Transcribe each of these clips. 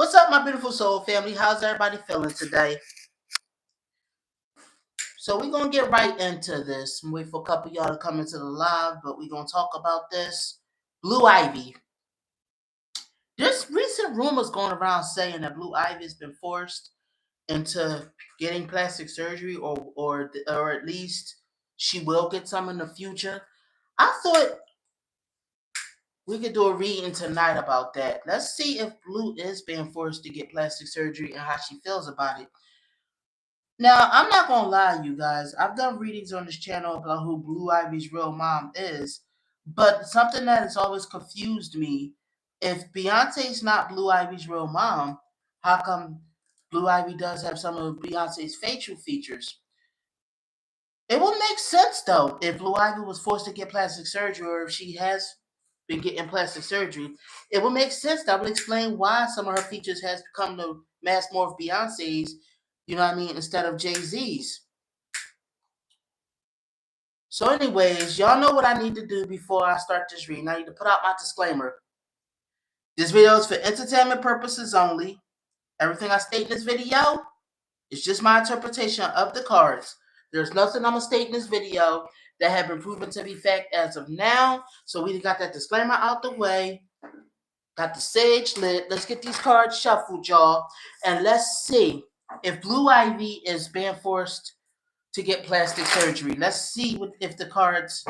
What's up, my beautiful soul family? How's everybody feeling today? So we're gonna get right into this. I'm waiting for a couple of y'all to come into the live, but we're gonna talk about this. Blue Ivy. There's recent rumors going around saying that Blue Ivy has been forced into getting plastic surgery, or at least she will get some in the future. I thought we could do a reading tonight about that. Let's see if Blue is being forced to get plastic surgery and how she feels about it. Now, I'm not gonna lie, you guys. I've done readings on this channel about who Blue Ivy's real mom is, but something that has always confused me: if Beyonce's not Blue Ivy's real mom, how come Blue Ivy does have some of Beyonce's facial features? It would make sense though if Blue Ivy was forced to get plastic surgery, or if she has been getting plastic surgery. It would make sense. That would explain why some of her features has become to mass more of Beyonce's. You know what I mean? Instead of Jay-Z's. So, anyways, y'all know what I need to do before I start this reading. I need to put out my disclaimer. This video is for entertainment purposes only. Everything I state in this video is just my interpretation of the cards. There's nothing I'm going to state in this video that have been proven to be fact as of now. So we got that disclaimer out the way. Got the sage lit. Let's get these cards shuffled, y'all. And let's see if Blue Ivy is being forced to get plastic surgery. Let's see if the cards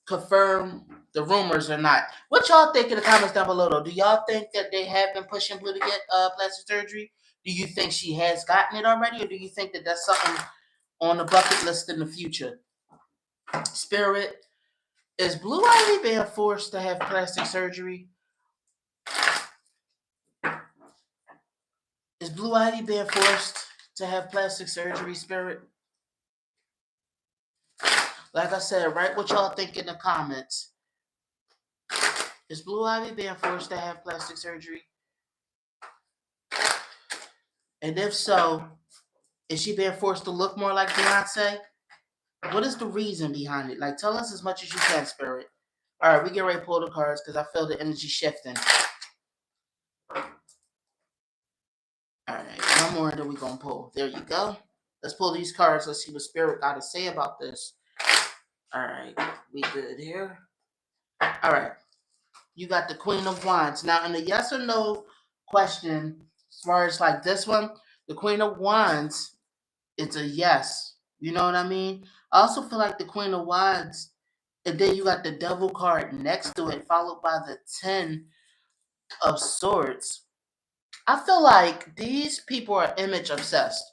confirm the rumors or not. What y'all think in the comments down below, though? Do y'all think that they have been pushing Blue to get plastic surgery? Do you think she has gotten it already, or do you think that that's something on the bucket list in the future? Spirit, is Blue Ivy being forced to have plastic surgery? Is Blue Ivy being forced to have plastic surgery, Spirit? Like I said, write what y'all think in the comments. Is Blue Ivy being forced to have plastic surgery? And if so, is she being forced to look more like Beyonce? What is the reason behind it? Like, tell us as much as you can, Spirit. All right, we get ready to pull the cards because I feel the energy shifting. All right, one more that we're going to pull. There you go. Let's pull these cards. Let's see what Spirit got to say about this. All right, we good here. All right, you got the Queen of Wands. Now, in the yes or no question, as far as like this one, the Queen of Wands, it's a yes. You know what I mean? I also feel like the Queen of Wands, and then you got the Devil card next to it, followed by the 10 of Swords. I feel like these people are image obsessed.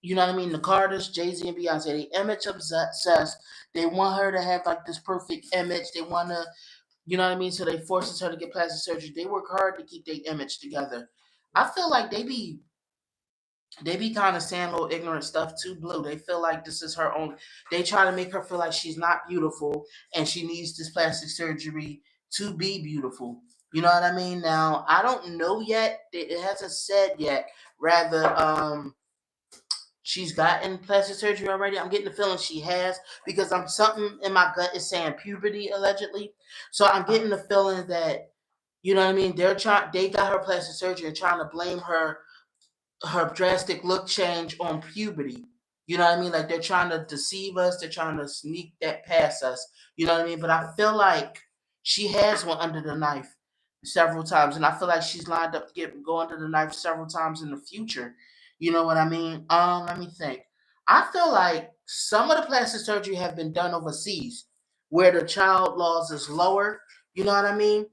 You know what I mean? The Carters, Jay-Z and Beyonce, they image obsessed. They want her to have like this perfect image. They want to, you know what I mean? So they forces her to get plastic surgery. They work hard to keep their image together. I feel like they be kind of saying little ignorant stuff to Blue. They feel like this is her own. They try to make her feel like she's not beautiful and she needs this plastic surgery to be beautiful. You know what I mean? Now, I don't know yet. It hasn't said yet. Rather, she's gotten plastic surgery already. I'm getting the feeling she has, because something in my gut is saying puberty allegedly. So I'm getting the feeling that, you know what I mean, they got her plastic surgery and trying to blame her drastic look change on puberty. You know what I mean? Like, they're trying to deceive us. They're trying to sneak that past us. You know what I mean? But I feel like she has went under the knife several times, and I feel like she's lined up to go under the knife several times in the future. You know what I mean? Let me think. I feel like some of the plastic surgery have been done overseas, where the child laws is lower. You know what I mean?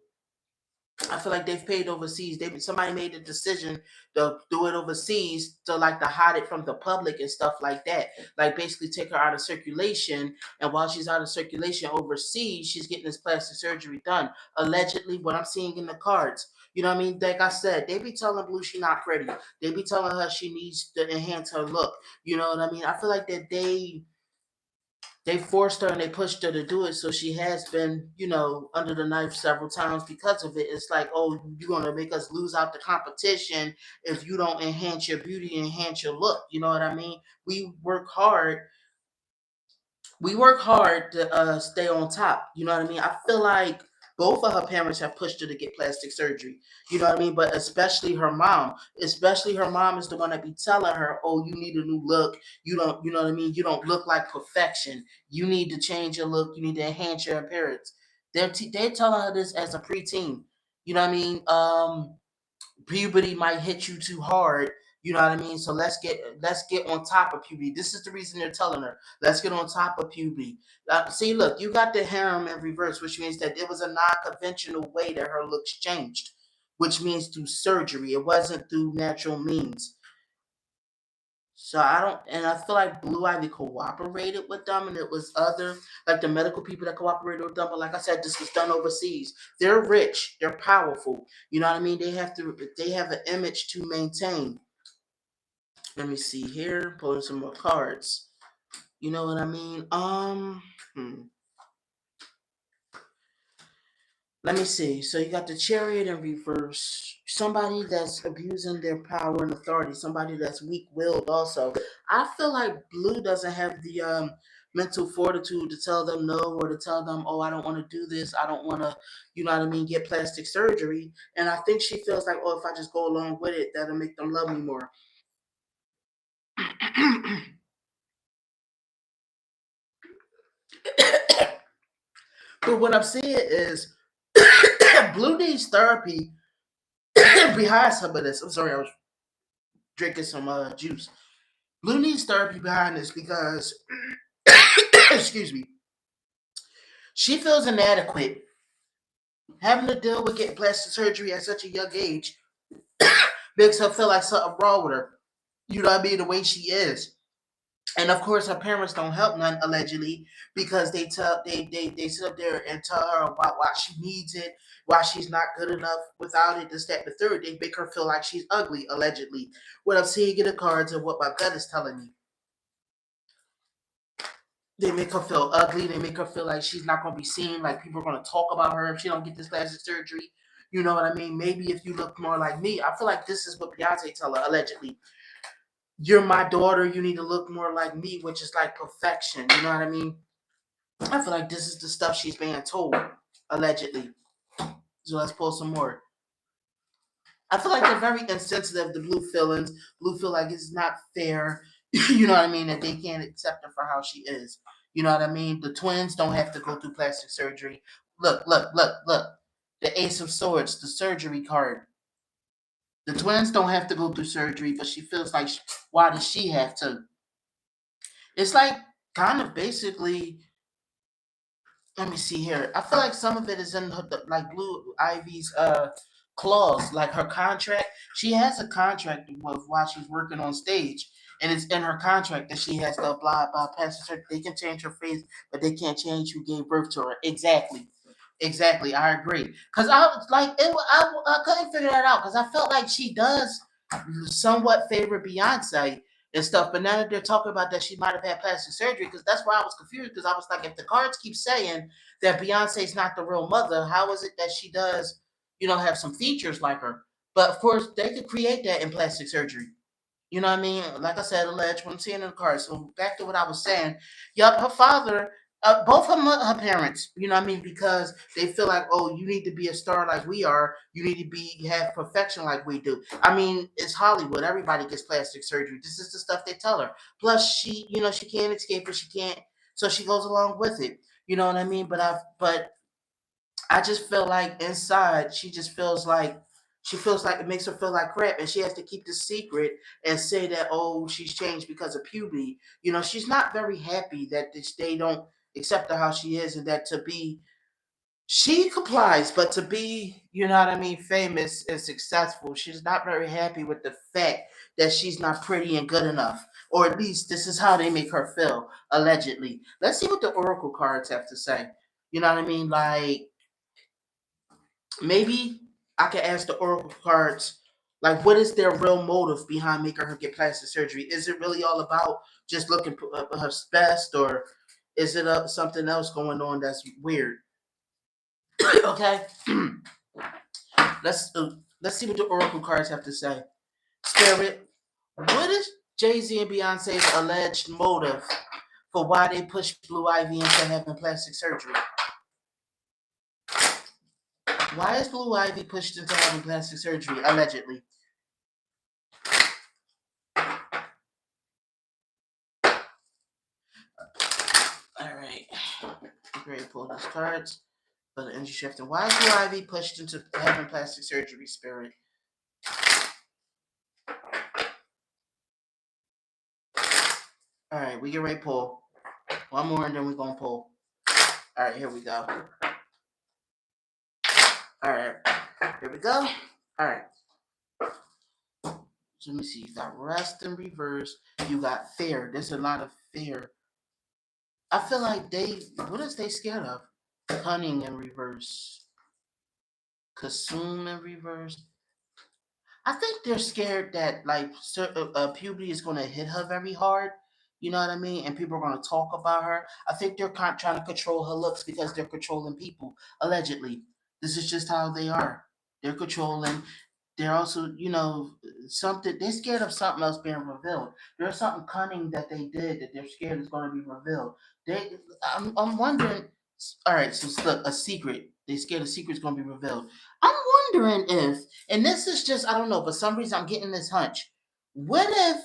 I feel like they've paid overseas. Somebody made a decision to do it overseas to like to hide it from the public and stuff like that. Like, basically take her out of circulation, and while she's out of circulation overseas, she's getting this plastic surgery done. Allegedly, what I'm seeing in the cards. You know what I mean? Like I said, they be telling Blue she not pretty. They be telling her she needs to enhance her look. You know what I mean? I feel like that they forced her and they pushed her to do it, so she has been, you know, under the knife several times because of it. It's like, oh, you're going to make us lose out the competition if you don't enhance your beauty, enhance your look. You know what I mean? We work hard. We work hard to stay on top. You know what I mean? I feel like Both of her parents have pushed her to get plastic surgery. You know what I mean? But especially her mom. Especially her mom is the one that be telling her, "Oh, you need a new look. You don't. You know what I mean? You don't look like perfection. You need to change your look. You need to enhance your appearance." They're telling her this as a preteen. You know what I mean? Puberty might hit you too hard. You know what I mean? So let's get on top of puberty. This is the reason they're telling her, let's get on top of puberty. See, look, you got the harem in reverse, which means that it was a non-conventional way that her looks changed, which means through surgery. It wasn't through natural means. So I don't, and I feel like Blue Ivy cooperated with them, and it was other, like the medical people that cooperated with them. But like I said, this was done overseas. They're rich, they're powerful. You know what I mean? They have an image to maintain. Let me see here, pulling some more cards. You know what I mean? Let me see. So you got the chariot in reverse. Somebody that's abusing their power and authority. Somebody that's weak-willed. Also, I feel like Blue doesn't have the mental fortitude to tell them no, or to tell them, "Oh, I don't want to do this. I don't want to, you know what I mean, get plastic surgery." And I think she feels like, "Oh, if I just go along with it, that'll make them love me more." But what I'm saying is, Blue needs therapy behind some of this. I'm sorry, I was drinking some juice. Blue needs therapy behind this because, excuse me, she feels inadequate. Having to deal with getting plastic surgery at such a young age makes her feel like something wrong with her. You know what I mean? The way she is. And of course, her parents don't help none, allegedly, because they sit up there and tell her about why she needs it, why she's not good enough without it, this, that, the third. They make her feel like she's ugly, allegedly. What I'm seeing in the cards and what my gut is telling me. They make her feel ugly. They make her feel like she's not going to be seen. Like people are going to talk about her if she don't get this plastic surgery. You know what I mean? Maybe if you look more like me. I feel like this is what Beyonce tell her, allegedly. You're my daughter. You need to look more like me, which is like perfection. You know what I mean? I feel like this is the stuff she's being told, allegedly. So let's pull some more. I feel like they're very insensitive to Blue feelings. Blue feel like it's not fair. You know what I mean? That they can't accept her for how she is. You know what I mean? The twins don't have to go through plastic surgery. Look, look, look, look. The Ace of Swords, the surgery card. The twins don't have to go through surgery, but she feels like, why does she have to? It's like kind of basically, let me see here. I feel like some of it is in her, like Blue Ivy's clause, like her contract. She has a contract with while she's working on stage, and it's in her contract that she has to apply by past her. They can change her face, but they can't change who gave birth to her. Exactly. Exactly, I agree. Cause I was like, I couldn't figure that out. Cause I felt like she does somewhat favor Beyonce and stuff. But now that they're talking about that she might have had plastic surgery, because that's why I was confused. Because I was like, if the cards keep saying that Beyonce's not the real mother, how is it that she does, have some features like her? But of course, they could create that in plastic surgery. You know what I mean? Like I said, alleged when I'm seeing in the cards. So back to what I was saying. Yup, her father, both her parents. You know what I mean? Because they feel like, oh, you need to be a star like we are. You need to have perfection like we do. I mean, it's Hollywood. Everybody gets plastic surgery. This is the stuff they tell her. Plus, she can't escape it. She can't. So she goes along with it. You know what I mean? But I just feel like inside she feels like it makes her feel like crap, and she has to keep the secret and say that, oh, she's changed because of puberty. She's not very happy that they don't accept her how she is, and that to be she complies, but to be, what I mean, famous and successful, she's not very happy with the fact that she's not pretty and good enough. Or at least this is how they make her feel, allegedly. Let's see what the oracle cards have to say. You know what I mean? Like, maybe I can ask the oracle cards, like, what is their real motive behind making her get plastic surgery? Is it really all about just looking her best, or is it something else going on that's weird? Okay, let's uh, let's see what the oracle cards have to say. Spirit, what is Jay Z and Beyonce's alleged motive for why they pushed Blue Ivy into having plastic surgery? Why is Blue Ivy pushed into having plastic surgery, allegedly? Alright. Great, pull these cards for the energy shift. And why is Blue Ivy pushed into having plastic surgery, Spirit? Alright, we get ready to pull. One more and then we're gonna pull. Alright, here we go. Alright, here we go. Alright. So let me see. You got rest in reverse. You got fear. There's a lot of fear. I feel like what is they scared of? Cunning in reverse. Consume in reverse. I think they're scared that like puberty is going to hit her very hard. You know what I mean? And people are going to talk about her. I think they're trying to control her looks because they're controlling people. Allegedly, this is just how they are. They're controlling. They're also, something. They're scared of something else being revealed. There's something cunning that they did that they're scared is going to be revealed. I'm wondering. All right, so look, a secret. They scared a secret's going to be revealed. I'm wondering if, and this is just, I don't know, but some reason I'm getting this hunch. What if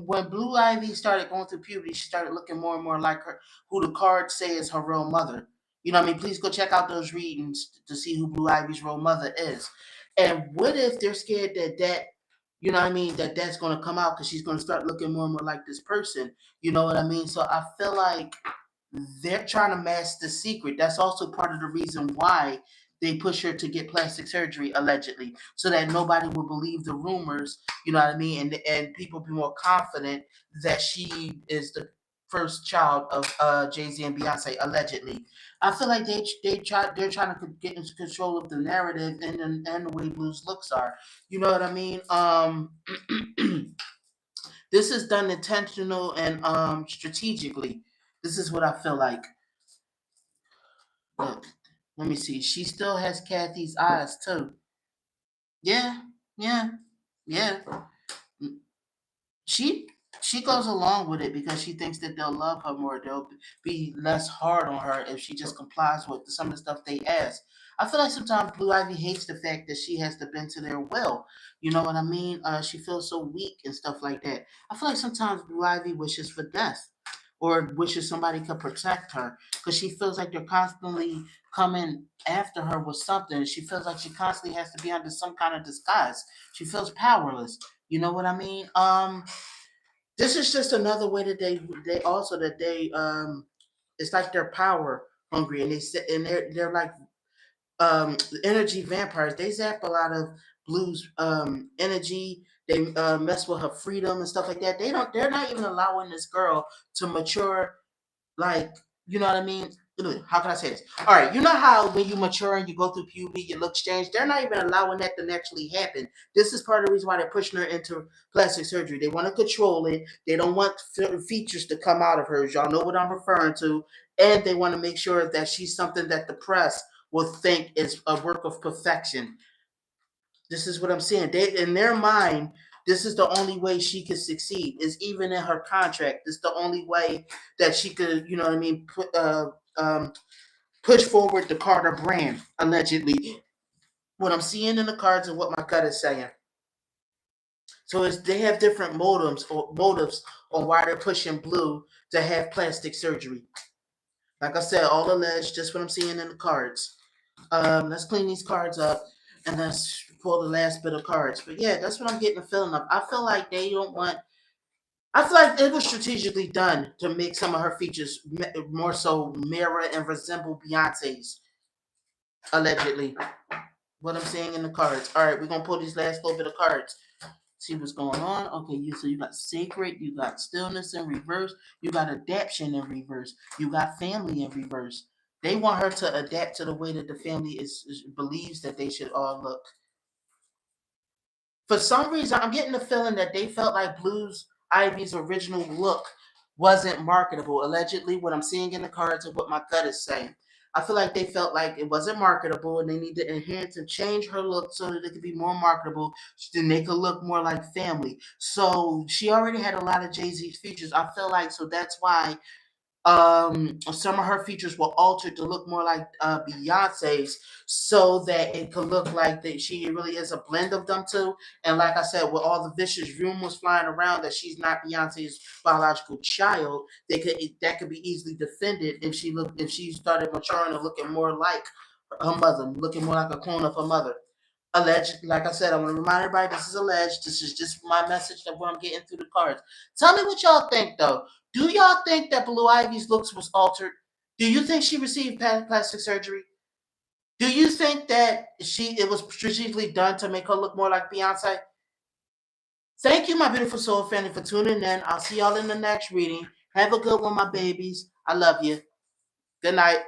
when Blue Ivy started going through puberty, she started looking more and more like her, who the cards say is her real mother? You know what I mean? Please go check out those readings to see who Blue Ivy's real mother is. And what if they're scared you know what I mean, that's going to come out because she's going to start looking more and more like this person. You know what I mean? So I feel like they're trying to mask the secret. That's also part of the reason why they push her to get plastic surgery, allegedly, so that nobody will believe the rumors. You know what I mean, and people be more confident that she is the first child of Jay Z and Beyonce, allegedly. I feel like they're trying to get into control of the narrative and the way Blue's looks are. You know what I mean? This is done intentional and strategically. This is what I feel like. Look, let me see. She still has Kathy's eyes too. Yeah, yeah, yeah. She she goes along with it because she thinks that they'll love her more. They'll be less hard on her if she just complies with some of the stuff they ask. I feel like sometimes Blue Ivy hates the fact that she has to bend to their will. You know what I mean? She feels so weak and stuff like that. I feel like sometimes Blue Ivy wishes for death or wishes somebody could protect her because she feels like they're constantly coming after her with something. She feels like she constantly has to be under some kind of disguise. She feels powerless. You know what I mean? This is just another way that they it's like they're power hungry and they're like energy vampires. They zap a lot of Blue's energy. They mess with her freedom and stuff like that. They're not even allowing this girl to mature, like, you know what I mean? How can I say this? All right, you know how when you mature and you go through puberty, your looks change. They're not even allowing that to naturally happen. This is part of the reason why they're pushing her into plastic surgery. They want to control it. They don't want certain features to come out of her. Y'all know what I'm referring to, and they want to make sure that she's something that the press will think is a work of perfection. This is what I'm saying. They, in their mind, this is the only way she could succeed. Is even in her contract. This is the only way that she could, you know what I mean, push forward the Carter brand. Allegedly, what I'm seeing in the cards and what my gut is saying. So they have different motives on why they're pushing Blue to have plastic surgery. Like I said, all alleged. Just what I'm seeing in the cards. Let's clean these cards up and let's pull the last bit of cards. But yeah, that's what I'm getting a feeling of. I feel like they don't want. I feel like it was strategically done to make some of her features more so mirror and resemble Beyonce's, allegedly. What I'm seeing in the cards. All right, we're gonna pull these last little bit of cards. See what's going on. Okay, so you got sacred, you got stillness in reverse, you got adaptation in reverse, you got family in reverse. They want her to adapt to the way that the family believes that they should all look. For some reason, I'm getting the feeling that they felt like Blues Ivy's original look wasn't marketable. Allegedly, what I'm seeing in the cards and what my gut is saying. I feel like they felt like it wasn't marketable and they need to enhance and change her look so that it could be more marketable, then they could look more like family. So she already had a lot of Jay-Z's features. I feel like so that's why some of her features were altered to look more like Beyonce's, so that it could look like that she really is a blend of them two. And like I said, with all the vicious rumors flying around that she's not Beyonce's biological child, that could be easily defended if she started maturing and looking more like her mother, looking more like a clone of her mother. Alleged, like I said, I want to remind everybody this is alleged. This is just my message of what I'm getting through the cards. Tell me what y'all think, though. Do y'all think that Blue Ivy's looks was altered? Do you think she received plastic surgery? Do you think that it was strategically done to make her look more like Beyonce? Thank you, my beautiful soul family, for tuning in. I'll see y'all in the next reading. Have a good one, my babies. I love you. Good night.